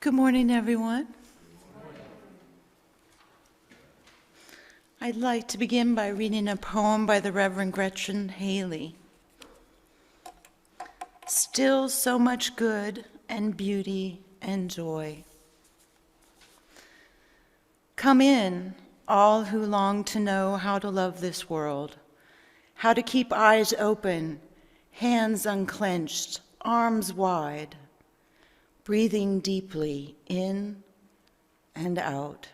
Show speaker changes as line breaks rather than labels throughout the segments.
Good morning, everyone. I'd like to begin by reading a poem by the Reverend Gretchen Haley. Still so much good and beauty and joy. Come in, all who long to know how to love this world, how to keep eyes open, hands unclenched, arms wide, breathing deeply in and out.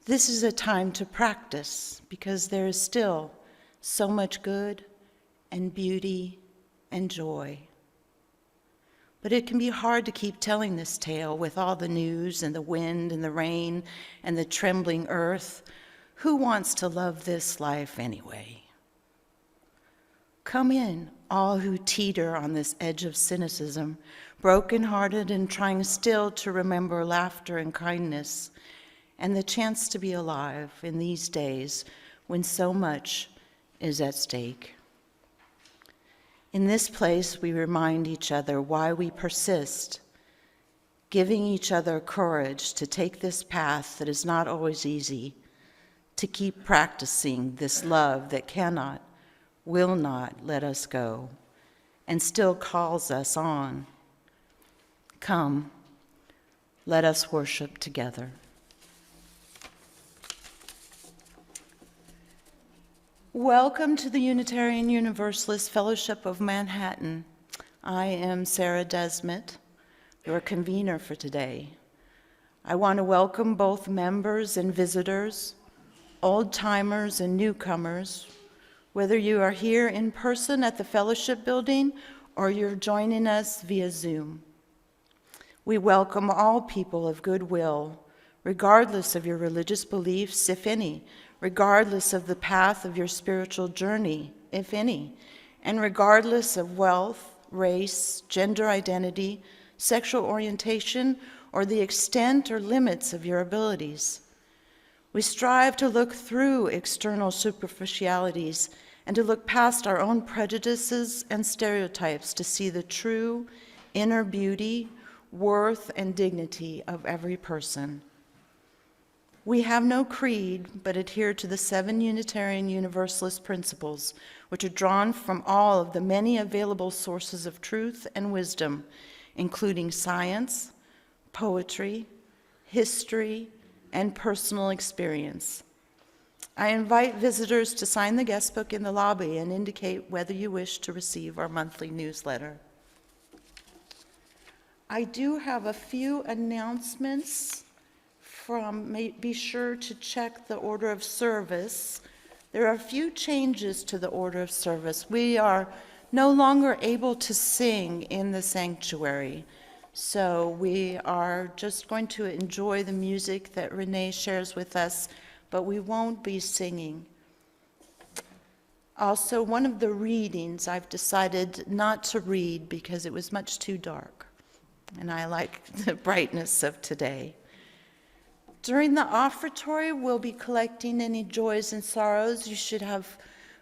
This is a time to practice because there is still so much good and beauty and joy. But it can be hard to keep telling this tale with all the news and the wind and the rain and the trembling earth. Who wants to love this life anyway? Come in, all who teeter on this edge of cynicism, broken-hearted and trying still to remember laughter and kindness, and the chance to be alive in these days when so much is at stake. In this place, we remind each other why we persist, giving each other courage to take this path that is not always easy, to keep practicing this love that cannot, will not let us go, and still calls us on. Come, let us worship together. Welcome to the Unitarian Universalist Fellowship of Manhattan. I am Sarah Desmet, your convener for today. I want to welcome both members and visitors, old-timers and newcomers, whether you are here in person at the Fellowship Building or you're joining us via Zoom. We welcome all people of goodwill, regardless of your religious beliefs, if any, regardless of the path of your spiritual journey, if any, and regardless of wealth, race, gender identity, sexual orientation, or the extent or limits of your abilities. We strive to look through external superficialities and to look past our own prejudices and stereotypes to see the true inner beauty, worth, and dignity of every person. We have no creed, but adhere to the 7 Unitarian Universalist principles, which are drawn from all of the many available sources of truth and wisdom, including science, poetry, history, and personal experience. I invite visitors to sign the guest book in the lobby and indicate whether you wish to receive our monthly newsletter. I do have a few announcements. Be sure to check the order of service. There are a few changes to the order of service. We are no longer able to sing in the sanctuary, so we are just going to enjoy the music that Renee shares with us, but we won't be singing. Also, one of the readings I've decided not to read because it was much too dark, and I like the brightness of today. During the offertory, we'll be collecting any joys and sorrows. You should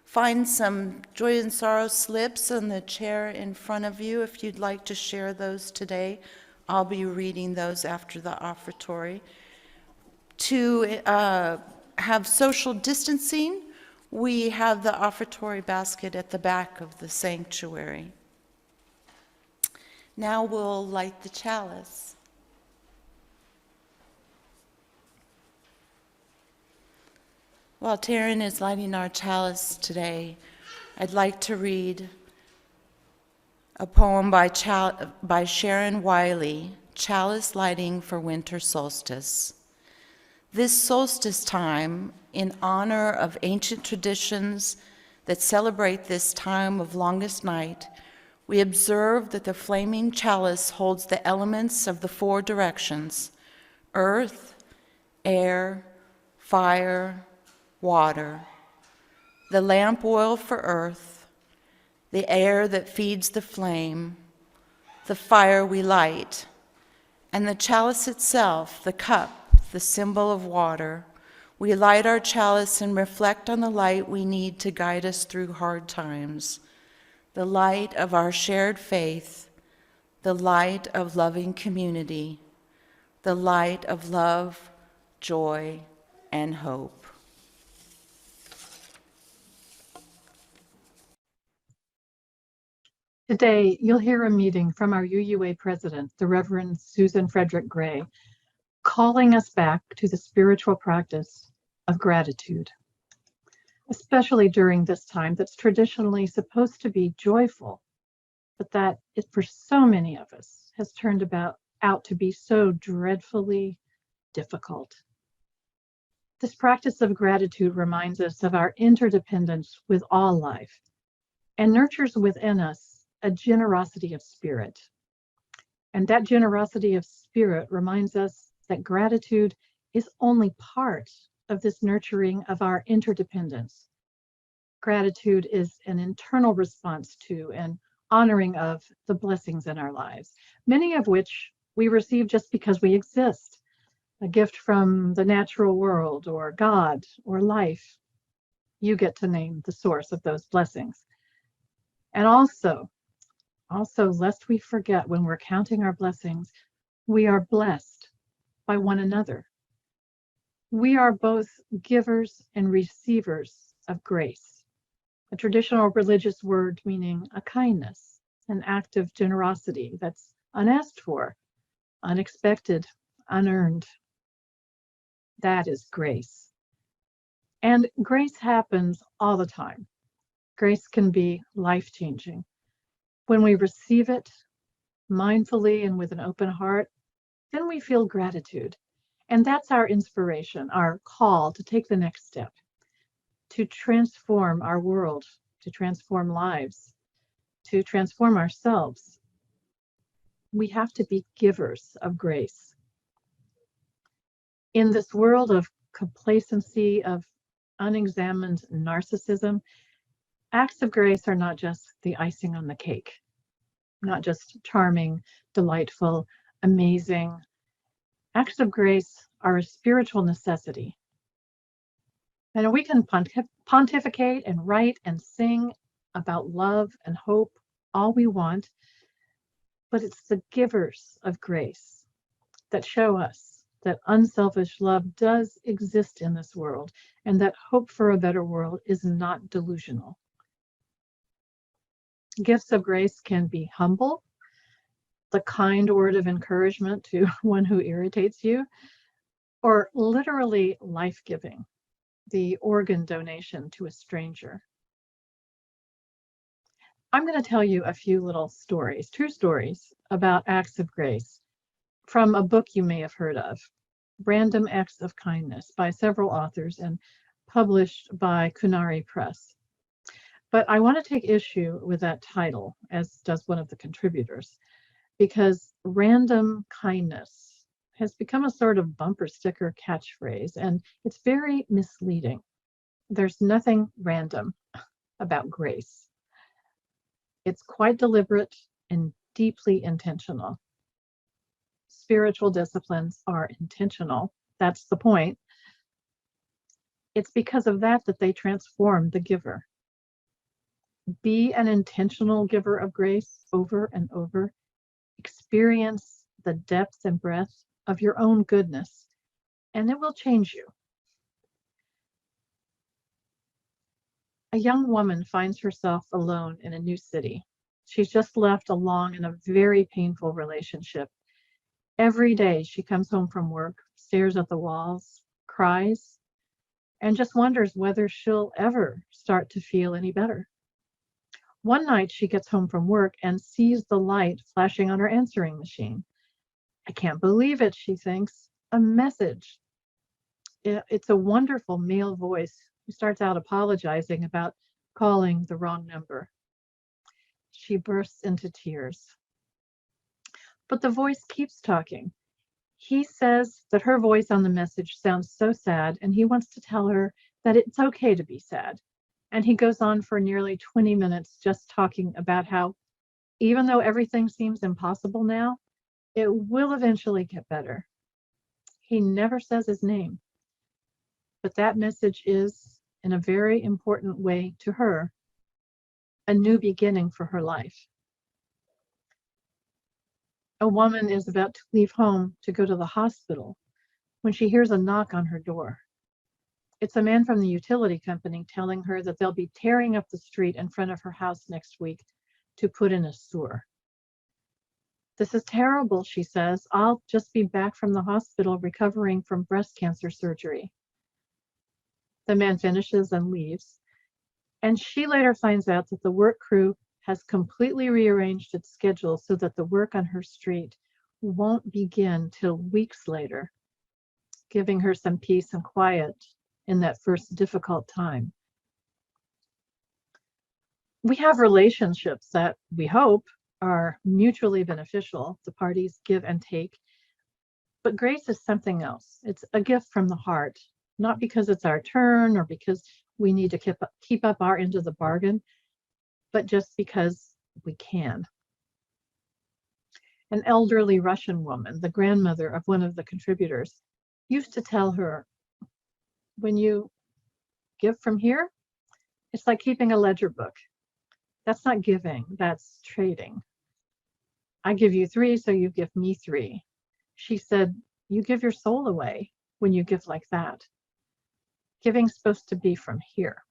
find some joy and sorrow slips on the chair in front of you if you'd like to share those today. I'll be reading those after the offertory. To have social distancing, we have the offertory basket at the back of the sanctuary. Now we'll light the chalice. While Taryn is lighting our chalice today, I'd like to read a poem by Sharon Wiley, Chalice Lighting for Winter Solstice. This solstice time, in honor of ancient traditions that celebrate this time of longest night, we observe that the flaming chalice holds the elements of the 4 directions: earth, air, fire, water, the lamp oil for earth, the air that feeds the flame, the fire we light, and the chalice itself, the cup, the symbol of water. We light our chalice and reflect on the light we need to guide us through hard times, the light of our shared faith, the light of loving community, the light of love, joy, and hope.
Today, you'll hear a meeting from our UUA president, the Reverend Susan Frederick-Gray, calling us back to the spiritual practice of gratitude, especially during this time that's traditionally supposed to be joyful, but that it, for so many of us, has turned out to be so dreadfully difficult. This practice of gratitude reminds us of our interdependence with all life and nurtures within us a generosity of spirit. And that generosity of spirit reminds us that gratitude is only part of this nurturing of our interdependence. Gratitude is an internal response to and honoring of the blessings in our lives, many of which we receive just because we exist, a gift from the natural world or God or life. You get to name the source of those blessings. And also, lest we forget when we're counting our blessings, we are blessed by one another. We are both givers and receivers of grace, a traditional religious word meaning a kindness, an act of generosity that's unasked for, unexpected, unearned. That is grace. And grace happens all the time. Grace can be life-changing. When we receive it mindfully and with an open heart, then we feel gratitude. And that's our inspiration, our call to take the next step, to transform our world, to transform lives, to transform ourselves. We have to be givers of grace. In this world of complacency, of unexamined narcissism, acts of grace are not just the icing on the cake, not just charming, delightful, amazing. Acts of grace are a spiritual necessity. And we can pontificate and write and sing about love and hope all we want, but it's the givers of grace that show us that unselfish love does exist in this world and that hope for a better world is not delusional. Gifts of grace can be humble, the kind word of encouragement to one who irritates you, or literally life-giving, the organ donation to a stranger. I'm going to tell you a few little stories, true stories, about acts of grace from a book you may have heard of, Random Acts of Kindness, by several authors and published by Kunari Press. But I want to take issue with that title, as does one of the contributors, because random kindness has become a sort of bumper sticker catchphrase, and it's very misleading. There's nothing random about grace. It's quite deliberate and deeply intentional. Spiritual disciplines are intentional. That's the point. It's because of that that they transform the giver. Be an intentional giver of grace over and over. Experience the depth and breadth of your own goodness, and it will change you. A young woman finds herself alone in a new city. She's just left a long and a very painful relationship. Every day she comes home from work, stares at the walls, cries, and just wonders whether she'll ever start to feel any better. One night she gets home from work and sees the light flashing on her answering machine. I can't believe it, she thinks. A message. It's a wonderful male voice who starts out apologizing about calling the wrong number. She bursts into tears. But the voice keeps talking. He says that her voice on the message sounds so sad, and he wants to tell her that it's okay to be sad. And he goes on for nearly 20 minutes just talking about how, even though everything seems impossible now, it will eventually get better. He never says his name, but that message is, in a very important way to her, a new beginning for her life. A woman is about to leave home to go to the hospital when she hears a knock on her door. It's a man from the utility company telling her that they'll be tearing up the street in front of her house next week to put in a sewer. This is terrible, she says. I'll just be back from the hospital recovering from breast cancer surgery. The man finishes and leaves, and she later finds out that the work crew has completely rearranged its schedule so that the work on her street won't begin till weeks later, giving her some peace and quiet in that first difficult time. We have relationships that we hope are mutually beneficial. The parties give and take. But grace is something else. It's a gift from the heart, not because it's our turn or because we need to keep up our end of the bargain, but just because we can. An elderly Russian woman, the grandmother of one of the contributors, used to tell her, when you give from here, it's like keeping a ledger book. That's not giving, that's trading. I give you 3, so you give me 3. She said, you give your soul away when you give like that. Giving's supposed to be from here.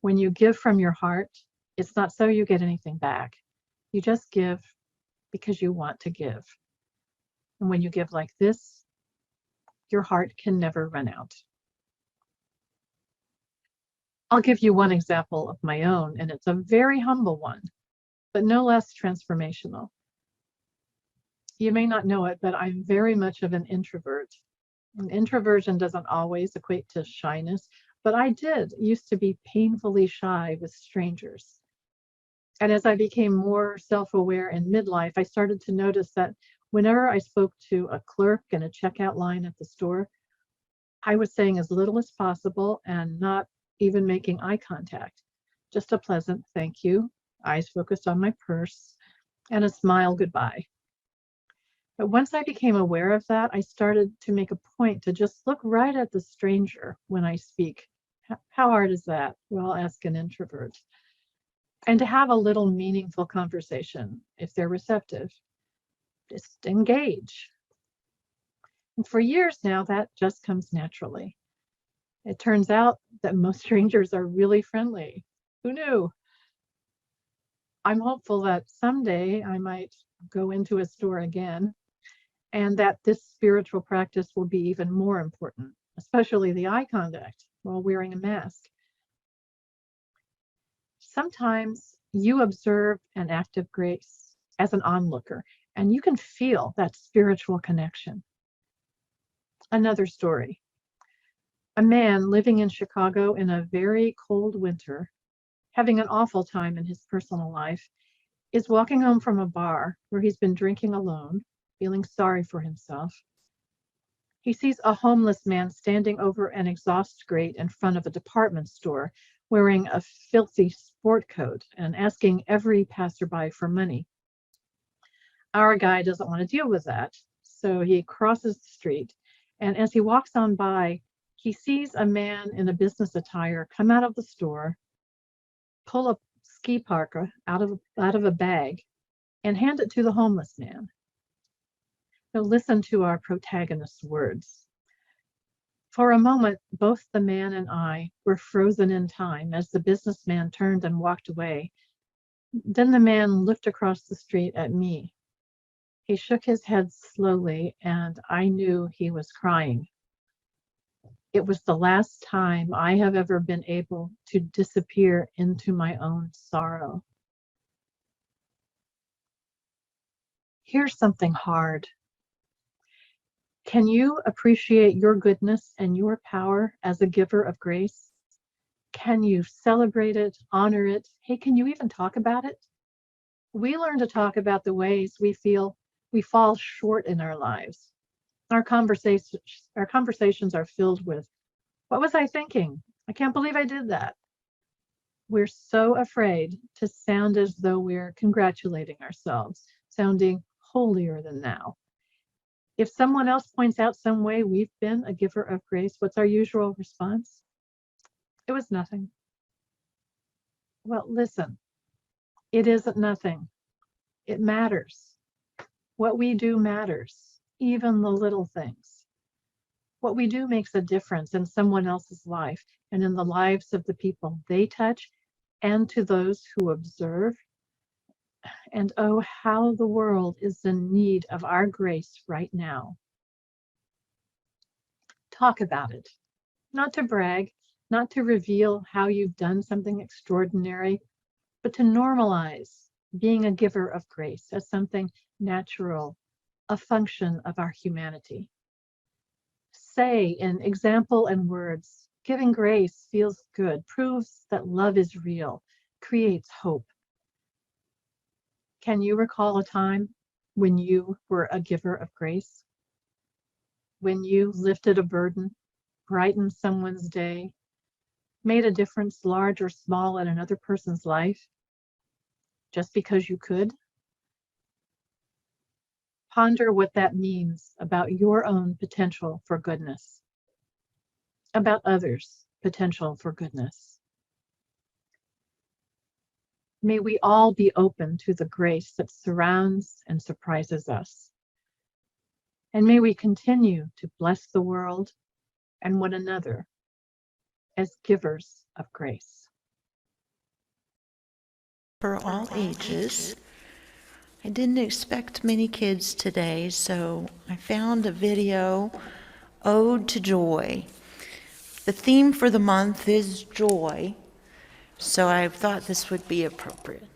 When you give from your heart, it's not so you get anything back. You just give because you want to give. And when you give like this, your heart can never run out. I'll give you one example of my own, and it's a very humble one, but no less transformational. You may not know it, but I'm very much of an introvert. And introversion doesn't always equate to shyness, but I used to be painfully shy with strangers. And as I became more self-aware in midlife, I started to notice that whenever I spoke to a clerk in a checkout line at the store, I was saying as little as possible and not even making eye contact. Just a pleasant thank you, eyes focused on my purse, and a smile goodbye. But once I became aware of that, I started to make a point to just look right at the stranger when I speak. How hard is that? Well, ask an introvert. And to have a little meaningful conversation, if they're receptive, just engage. And for years now, that just comes naturally. It turns out that most strangers are really friendly. Who knew? I'm hopeful that someday I might go into a store again, and that this spiritual practice will be even more important, especially the eye contact while wearing a mask. Sometimes you observe an act of grace as an onlooker, and you can feel that spiritual connection. Another story. A man living in Chicago in a very cold winter, having an awful time in his personal life, is walking home from a bar where he's been drinking alone, feeling sorry for himself. He sees a homeless man standing over an exhaust grate in front of a department store, wearing a filthy sport coat and asking every passerby for money. Our guy doesn't want to deal with that, so he crosses the street, and as he walks on by, he sees a man in a business attire come out of the store, pull a ski parka out of a bag, and hand it to the homeless man. So listen to our protagonist's words. For a moment, both the man and I were frozen in time as the businessman turned and walked away. Then the man looked across the street at me. He shook his head slowly, and I knew he was crying. It was the last time I have ever been able to disappear into my own sorrow. Here's something hard. Can you appreciate your goodness and your power as a giver of grace? Can you celebrate it, honor it? Hey, can you even talk about it? We learn to talk about the ways we feel we fall short in our lives. Our conversations are filled with, what was I thinking? I can't believe I did that. We're so afraid to sound as though we're congratulating ourselves, sounding holier than thou. If someone else points out some way we've been a giver of grace, what's our usual response? It was nothing. Well, listen, it isn't nothing. It matters. What we do matters, even the little things. What we do makes a difference in someone else's life and in the lives of the people they touch and to those who observe. And oh, how the world is in need of our grace right now. Talk about it. Not to brag, not to reveal how you've done something extraordinary, but to normalize being a giver of grace as something natural, a function of our humanity. Say in example and words, giving grace feels good, proves that love is real, creates hope. Can you recall a time when you were a giver of grace? When you lifted a burden, brightened someone's day, made a difference, large or small, in another person's life, just because you could? Ponder what that means about your own potential for goodness, about others' potential for goodness. May we all be open to the grace that surrounds and surprises us. And may we continue to bless the world and one another as givers of grace.
For all ages. I didn't expect many kids today, so I found a video, Ode to Joy. The theme for the month is joy, so I thought this would be appropriate.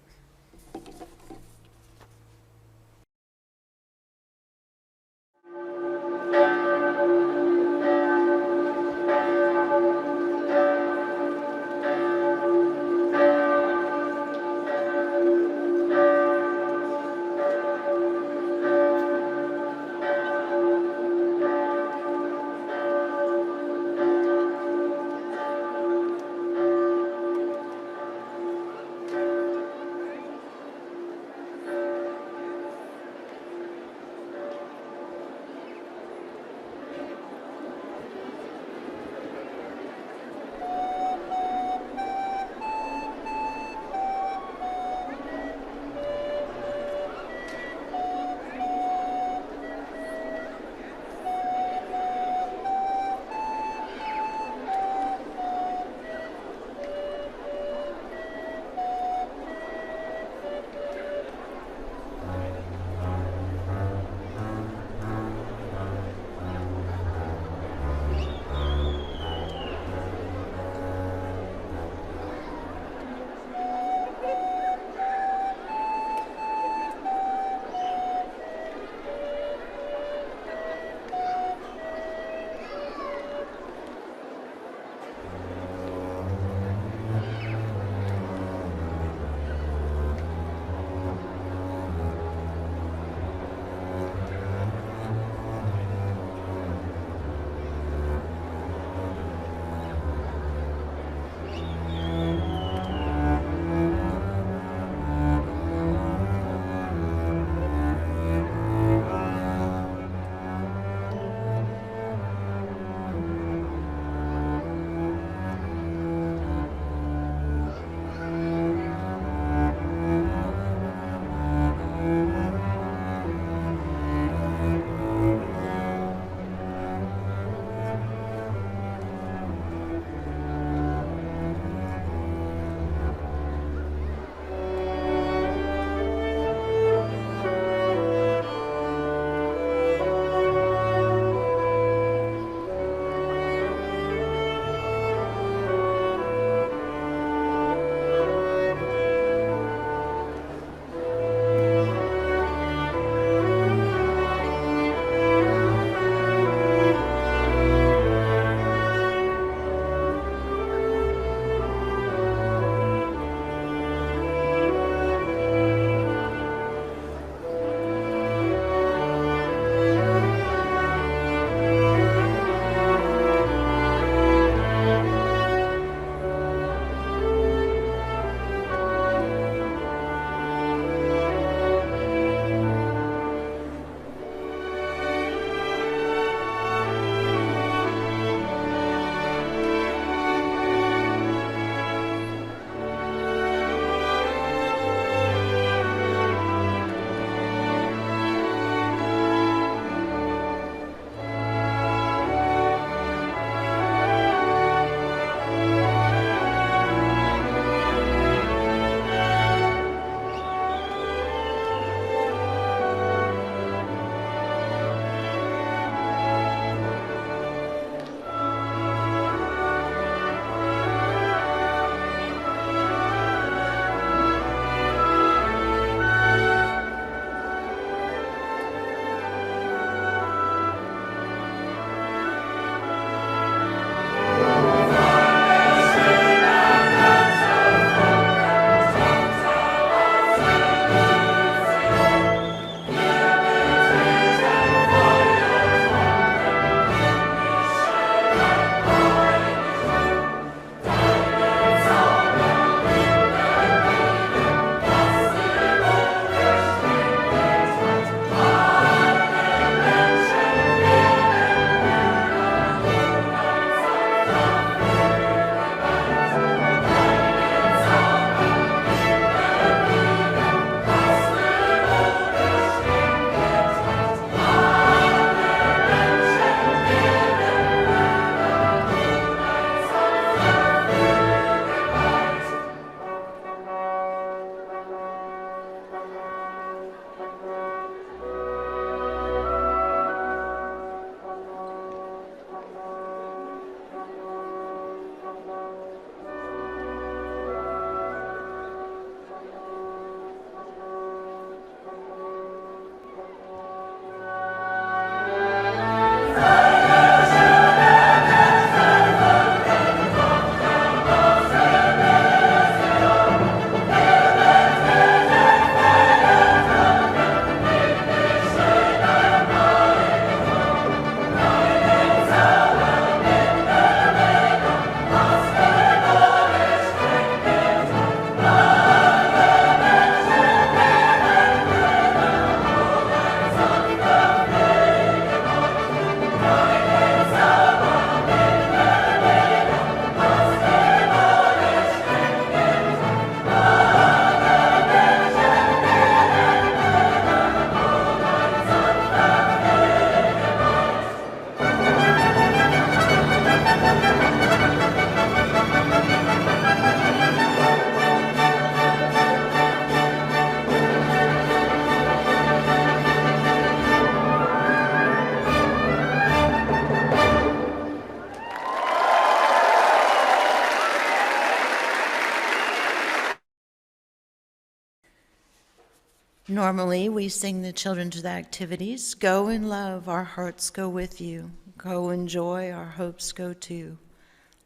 Normally, we sing the children to the activities. Go in love, our hearts go with you. Go in joy, our hopes go too.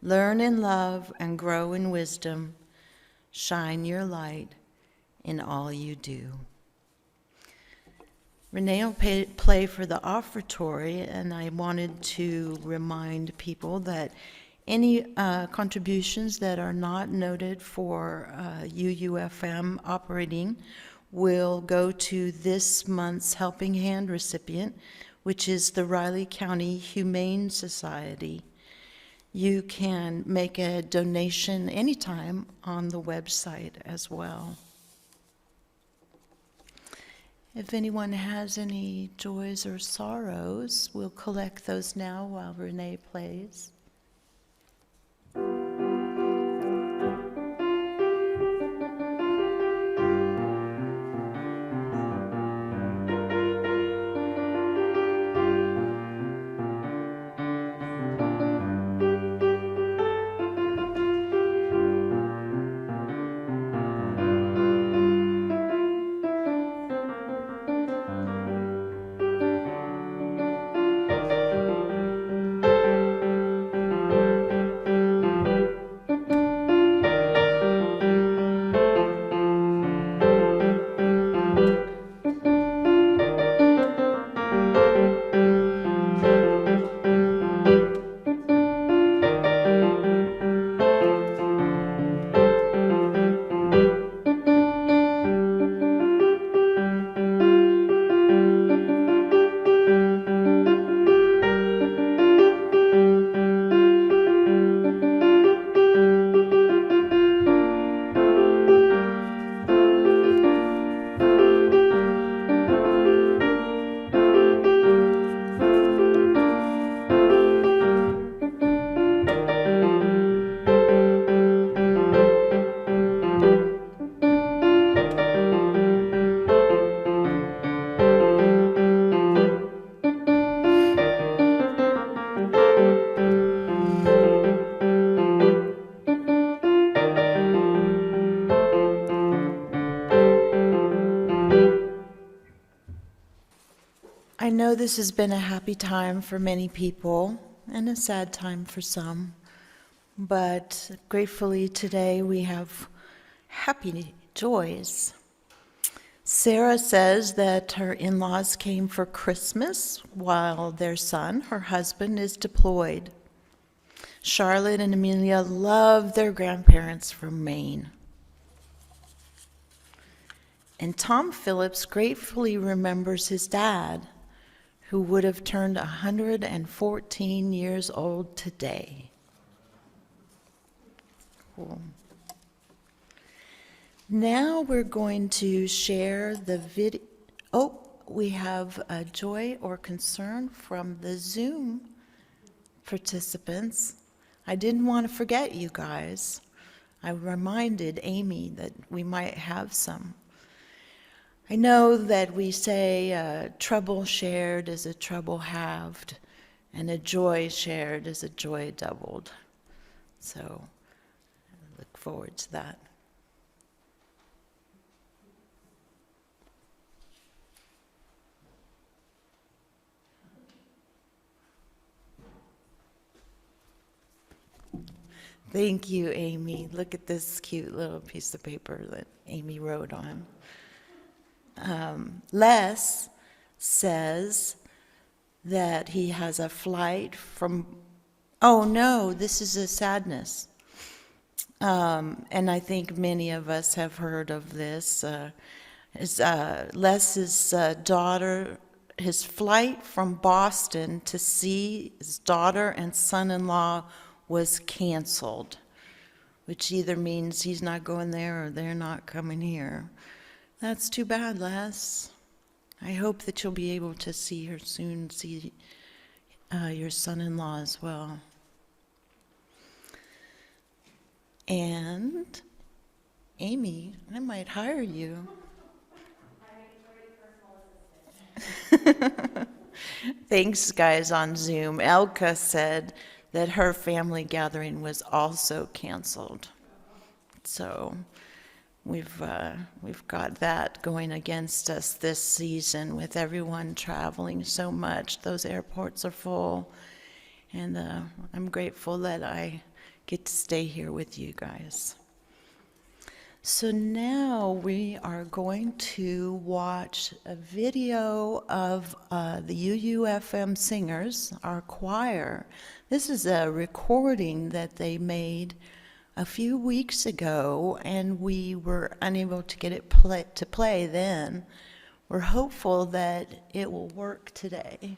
Learn in love and grow in wisdom. Shine your light in all you do. Renee will play for the offertory, and I wanted to remind people that any contributions that are not noted for UUFM operating will go to this month's Helping Hand recipient, which is the Riley County Humane Society. You can make a donation anytime on the website as well. If anyone has any joys or sorrows, we'll collect those now while Renee plays. I know this has been a happy time for many people and a sad time for some, but gratefully today we have happy joys. Sarah says that her in-laws came for Christmas while their son, her husband, is deployed. Charlotte and Amelia love their grandparents from Maine. And Tom Phillips gratefully remembers his dad, who would have turned 114 years old today. Cool. Now we're going to share the video. Oh, we have a joy or concern from the Zoom participants. I didn't want to forget you guys. I reminded Amy that we might have some. I know that we say trouble shared is a trouble halved, and a joy shared is a joy doubled. So I look forward to that. Thank you, Amy. Look at this cute little piece of paper that Amy wrote on. Les says that he has a flight from, oh no, this is a sadness. And I think many of us have heard of this. Les's daughter, his flight from Boston to see his daughter and son-in-law was canceled, which either means he's not going there or they're not coming here. That's too bad, Les. I hope that you'll be able to see her soon, see your son-in-law as well. And Amy, I might hire you. Thanks, guys, on Zoom. Elka said that her family gathering was also canceled. So we've got that going against us this season with everyone traveling so much. Those airports are full, and I'm grateful that I get to stay here with you guys. So now we are going to watch a video of the UUFM singers, our choir. This is a recording that they made a few weeks ago, and we were unable to get it to play then. We're hopeful that it will work today.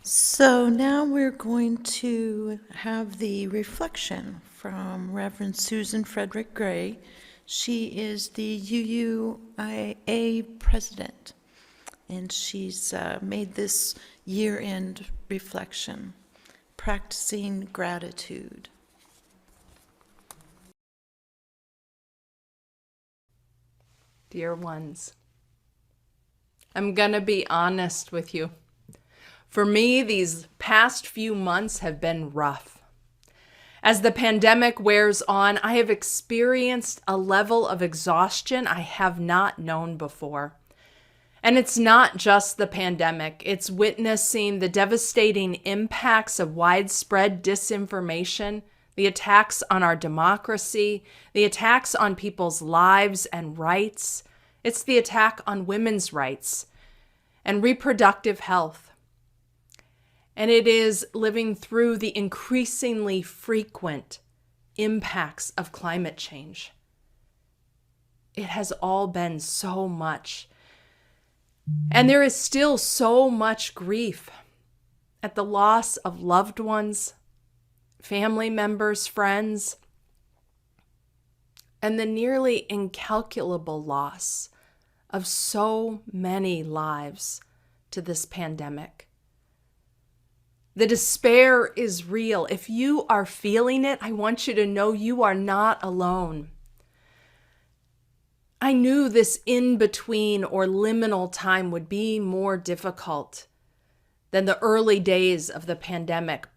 So now we're going to have the reflection from Reverend Susan Frederick-Gray. She is the UUIA president, and she's made this year-end reflection, practicing gratitude.
Dear ones, I'm gonna be honest with you. For me, these past few months have been rough. As the pandemic wears on, I have experienced a level of exhaustion I have not known before. And it's not just the pandemic. It's witnessing the devastating impacts of widespread disinformation, the attacks on our democracy, the attacks on people's lives and rights. It's the attack on women's rights and reproductive health. And it is living through the increasingly frequent impacts of climate change. It has all been so much. And there is still so much grief at the loss of loved ones, family members, friends, and the nearly incalculable loss of so many lives to this pandemic. The despair is real. If you are feeling it, I want you to know you are not alone. I knew this in-between or liminal time would be more difficult than the early days of the pandemic,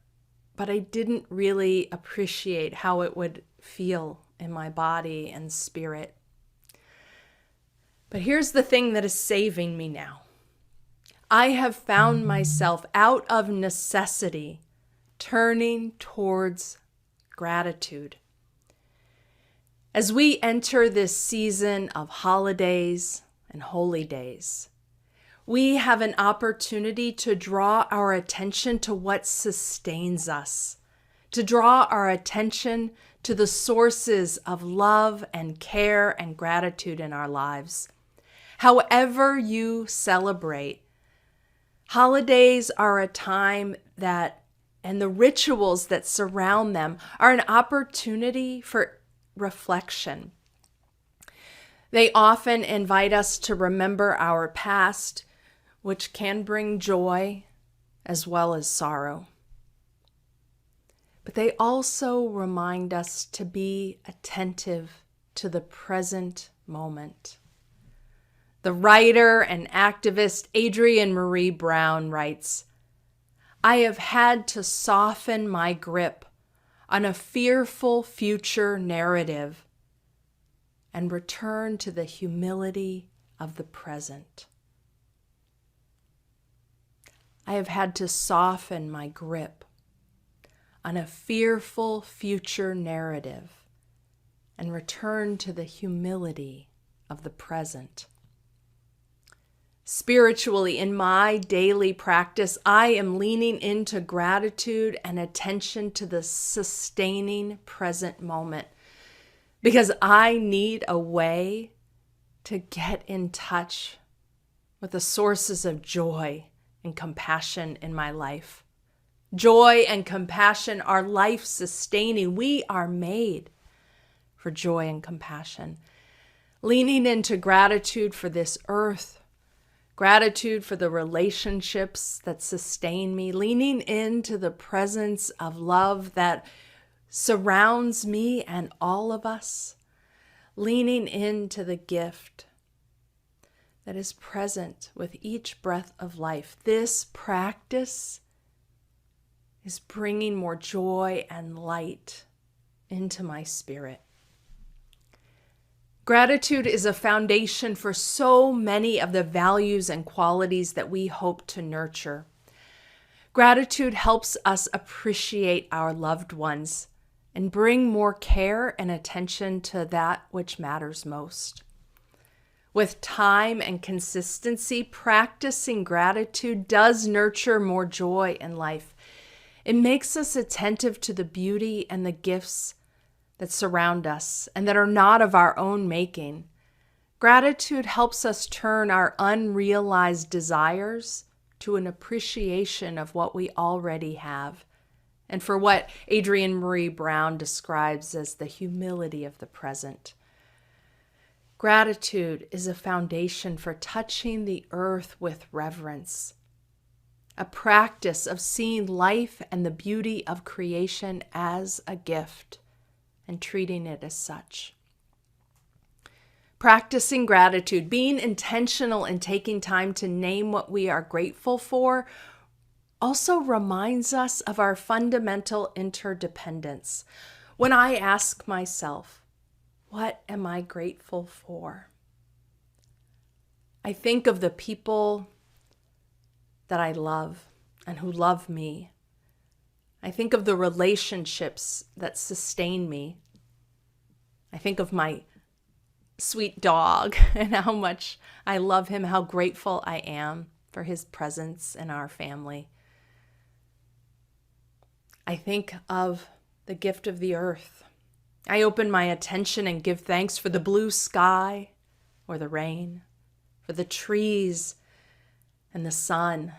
but I didn't really appreciate how it would feel in my body and spirit. But here's the thing that is saving me now. I have found myself out of necessity turning towards gratitude. As we enter this season of holidays and holy days, we have an opportunity to draw our attention to what sustains us, to draw our attention to the sources of love and care and gratitude in our lives. However you celebrate, holidays are a time and the rituals that surround them are an opportunity for reflection. They often invite us to remember our past, which can bring joy as well as sorrow. But they also remind us to be attentive to the present moment. The writer and activist Adrienne Maree Brown writes, "I have had to soften my grip on a fearful future narrative and return to the humility of the present." I have had to soften my grip on a fearful future narrative and return to the humility of the present. Spiritually, in my daily practice, I am leaning into gratitude and attention to the sustaining present moment because I need a way to get in touch with the sources of joy and compassion in my life. Joy and compassion are life-sustaining. We are made for joy and compassion. Leaning into gratitude for this earth, gratitude for the relationships that sustain me, leaning into the presence of love that surrounds me and all of us, leaning into the gift that is present with each breath of life. This practice is bringing more joy and light into my spirit. Gratitude is a foundation for so many of the values and qualities that we hope to nurture. Gratitude helps us appreciate our loved ones and bring more care and attention to that which matters most. With time and consistency, practicing gratitude does nurture more joy in life. It makes us attentive to the beauty and the gifts that surround us and that are not of our own making. Gratitude helps us turn our unrealized desires to an appreciation of what we already have, and for what Adrienne Maree Brown describes as the humility of the present. Gratitude is a foundation for touching the earth with reverence, a practice of seeing life and the beauty of creation as a gift and treating it as such. Practicing gratitude, being intentional in taking time to name what we are grateful for, also reminds us of our fundamental interdependence. When I ask myself, what am I grateful for? I think of the people that I love and who love me. I think of the relationships that sustain me. I think of my sweet dog and how much I love him, how grateful I am for his presence in our family. I think of the gift of the earth. I open my attention and give thanks for the blue sky or the rain, for the trees and the sun,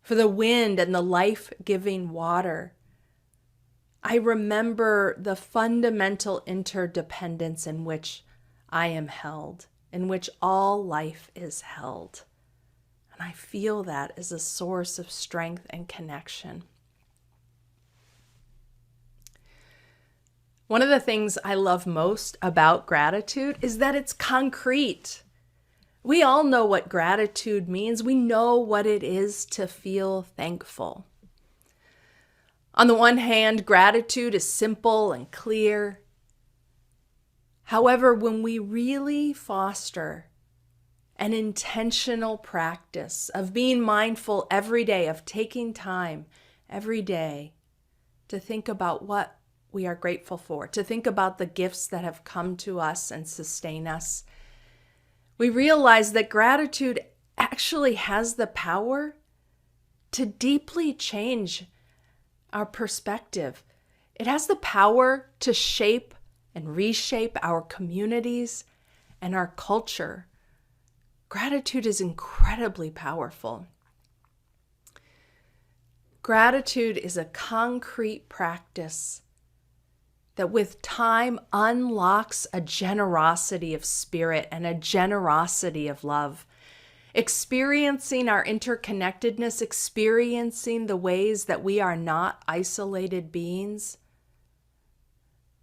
for the wind and the life-giving water. I remember the fundamental interdependence in which I am held, in which all life is held. And I feel that as a source of strength and connection. One of the things I love most about gratitude is that it's concrete. We all know what gratitude means. We know what it is to feel thankful. On the one hand, gratitude is simple and clear. However, when we really foster an intentional practice of being mindful every day, of taking time every day to think about what we are grateful for, to think about the gifts that have come to us and sustain us, we realize that gratitude actually has the power to deeply change our perspective. It has the power to shape and reshape our communities and our culture. Gratitude is incredibly powerful. Gratitude is a concrete practice that with time unlocks a generosity of spirit and a generosity of love. Experiencing our interconnectedness, experiencing the ways that we are not isolated beings,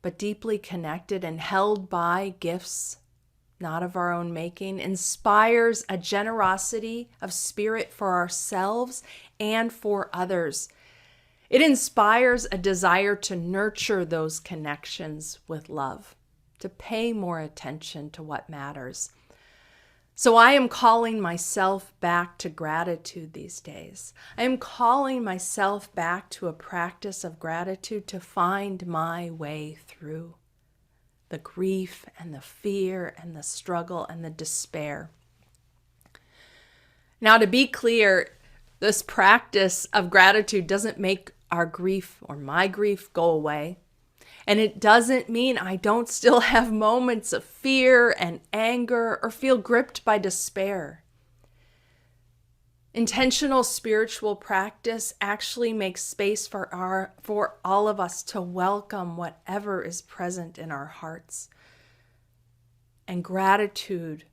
but deeply connected and held by gifts not of our own making, inspires a generosity of spirit for ourselves and for others. It inspires a desire to nurture those connections with love, to pay more attention to what matters. So I am calling myself back to gratitude these days. I am calling myself back to a practice of gratitude to find my way through the grief and the fear and the struggle and the despair. Now, to be clear, this practice of gratitude doesn't make our grief or my grief go away. And it doesn't mean I don't still have moments of fear and anger or feel gripped by despair. Intentional spiritual practice actually makes space for all of us to welcome whatever is present in our hearts. And gratitude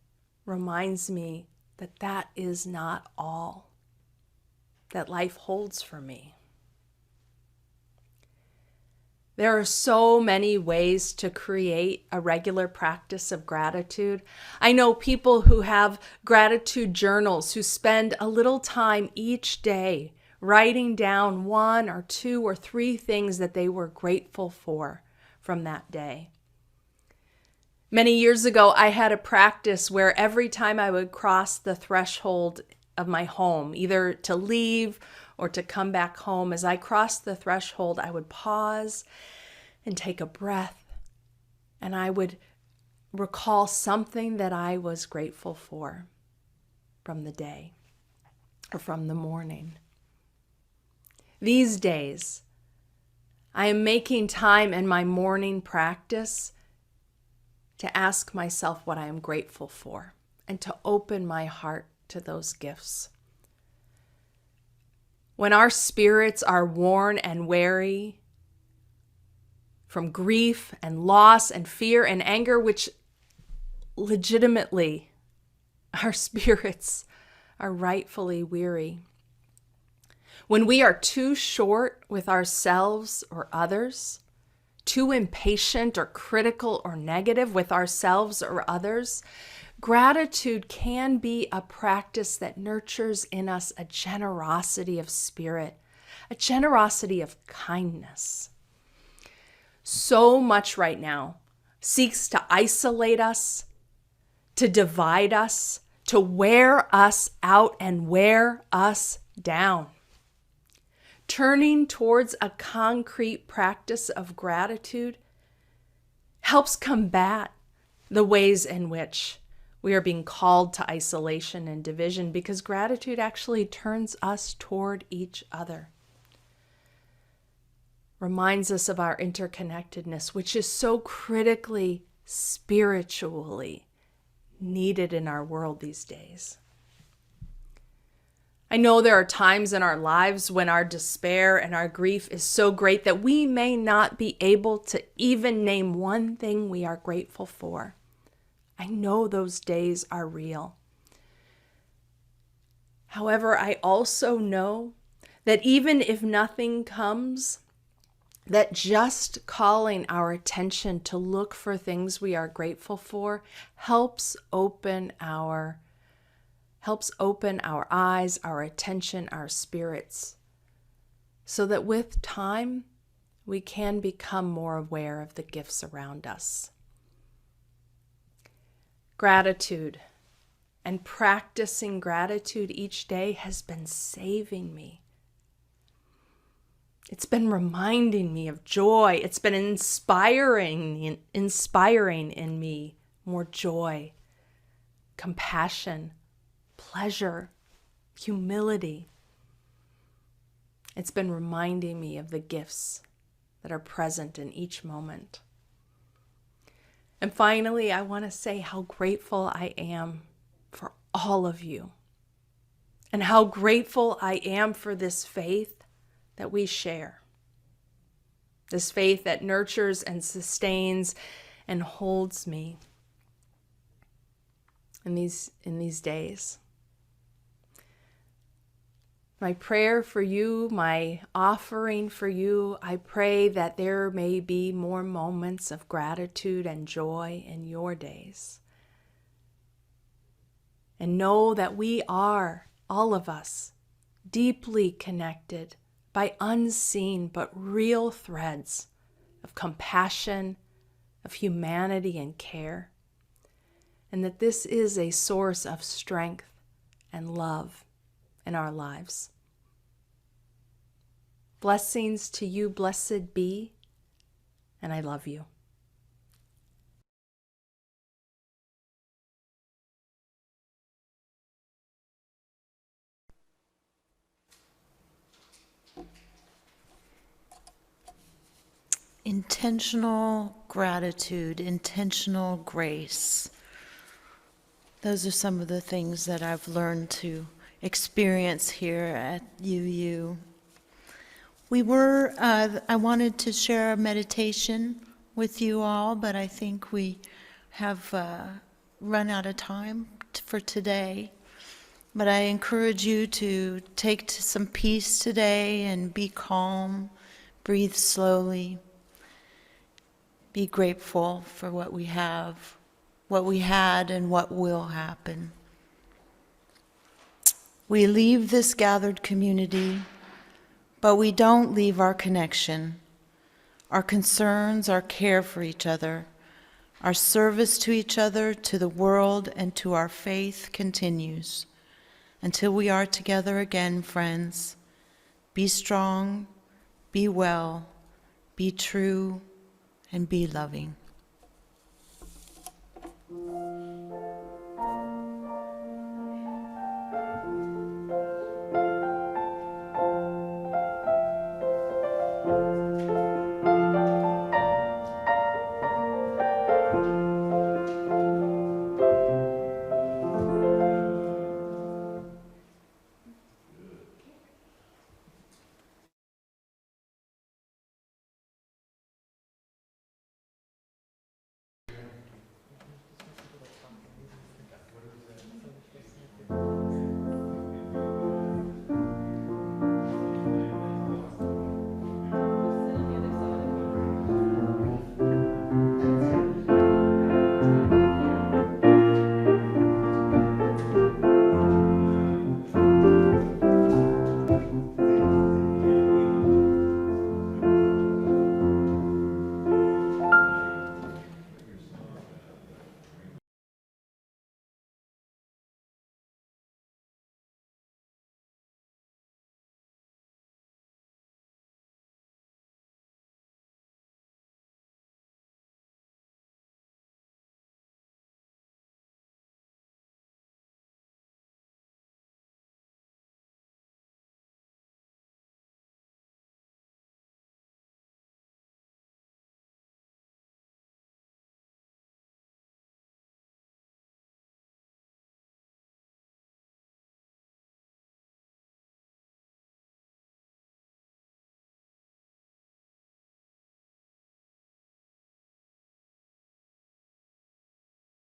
reminds me that that is not all that life holds for me. There are so many ways to create a regular practice of gratitude. I know people who have gratitude journals who spend a little time each day writing down 1 or 2 or 3 things that they were grateful for from that day. Many years ago, I had a practice where every time I would cross the threshold of my home, either to leave or to come back home, as I crossed the threshold, I would pause and take a breath, and I would recall something that I was grateful for from the day or from the morning. These days, I am making time in my morning practice to ask myself what I am grateful for and to open my heart to those gifts. When our spirits are worn and weary from grief and loss and fear and anger, which legitimately our spirits are rightfully weary. When we are too short with ourselves or others, too impatient or critical or negative with ourselves or others, gratitude can be a practice that nurtures in us a generosity of spirit, a generosity of kindness. So much right now seeks to isolate us, to divide us, to wear us out and wear us down. Turning towards a concrete practice of gratitude helps combat the ways in which we are being called to isolation and division, because gratitude actually turns us toward each other. Reminds us of our interconnectedness, which is so critically, spiritually needed in our world these days. I know there are times in our lives when our despair and our grief is so great that we may not be able to even name one thing we are grateful for. I know those days are real. However, I also know that even if nothing comes, that just calling our attention to look for things we are grateful for helps open our eyes, our attention, our spirits, so that with time, we can become more aware of the gifts around us. Gratitude and practicing gratitude each day has been saving me. It's been reminding me of joy. It's been inspiring in me more joy, compassion, pleasure, humility. It's been reminding me of the gifts that are present in each moment. And finally, I want to say how grateful I am for all of you, and how grateful I am for this faith that we share. This faith that nurtures and sustains and holds me in these days. My prayer for you, my offering for you, I pray that there may be more moments of gratitude and joy in your days. And know that we are, all of us, deeply connected by unseen but real threads of compassion, of humanity and care. And that this is a source of strength and love in our lives. Blessings to you, blessed be, and I love you.
Intentional gratitude, intentional grace. Those are some of the things that I've learned to experience here at UU. I wanted to share a meditation with you all, but I think we have run out of time for today. But I encourage you to take some peace today and be calm, breathe slowly, be grateful for what we have, what we had, and what will happen. We leave this gathered community, but we don't leave our connection, our concerns, our care for each other, our service to each other, to the world, and to our faith continues. Until we are together again, friends, be strong, be well, be true, and be loving.